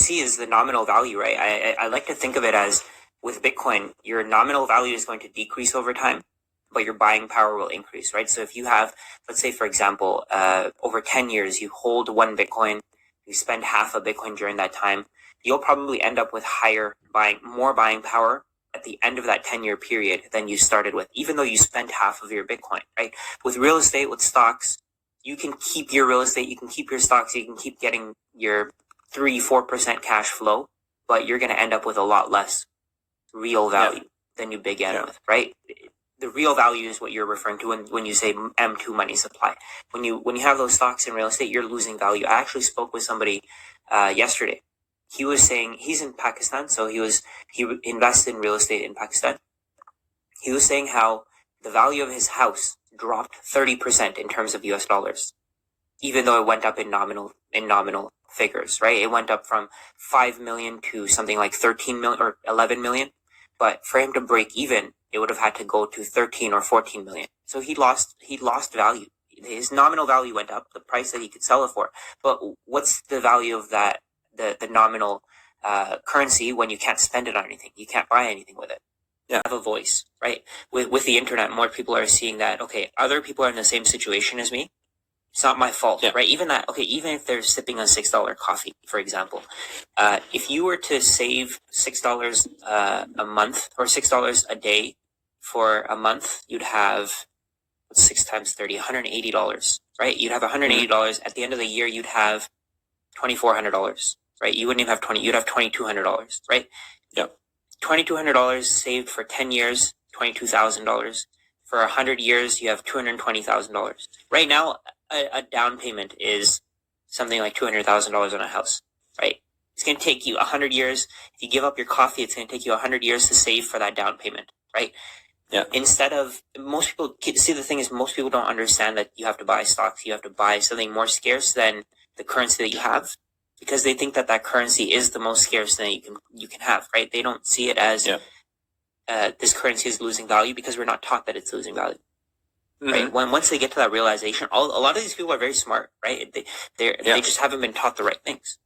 see is the nominal value, right? I like to think of it as with Bitcoin, your nominal value is going to decrease over time, but your buying power will increase, right? So if you have, let's say, for example, over 10 years, you hold one Bitcoin, you spend half a Bitcoin during that time, you'll probably end up with more buying power at the end of that 10-year period than you started with, even though you spent half of your Bitcoin, right? With real estate, with stocks, you can keep your real estate, you can keep your stocks, you can keep getting your 3-4% cash flow, but you're going to end up with a lot less real value than you began with, right? The real value is what you're referring to when you say M2 money supply. When you have those stocks in real estate, you're losing value. I actually spoke with somebody yesterday. He was saying he's in Pakistan, so he invested in real estate in Pakistan. He was saying how the value of his house dropped 30% in terms of US dollars, even though it went up in nominal figures, right? It went up from 5 million to something like 13 million or 11 million. But for him to break even, it would have had to go to 13 or 14 million. So he lost value. His nominal value went up, the price that he could sell it for. But what's the value of that, the nominal currency when you can't spend it on anything? You can't buy anything with it. You have a voice, right? With the internet, more people are seeing that, okay, other people are in the same situation as me. It's not my fault, right? Even if they're sipping a $6 coffee, for example, if you were to save $6 a month or $6 a day for a month, you'd have 6 times 30, $180, right? You'd have $180. At the end of the year, you'd have $2,400, right? You wouldn't even have you'd have $2,200, right? Yep. $2,200 saved for 10 years, $22,000. For 100 years, you have $220,000. Right now, a down payment is something like $200,000 on a house, right? It's going to take you 100 years. If you give up your coffee, it's going to take you 100 years to save for that down payment, right? Yeah. Instead of, most people, see, the thing is, most people don't understand that you have to buy stocks. You have to buy something more scarce than the currency that you have, because they think that currency is the most scarce thing you can have, right? They don't see it as this currency is losing value because we're not taught that it's losing value. Right. Once they get to that realization, a lot of these people are very smart, right? They just haven't been taught the right things.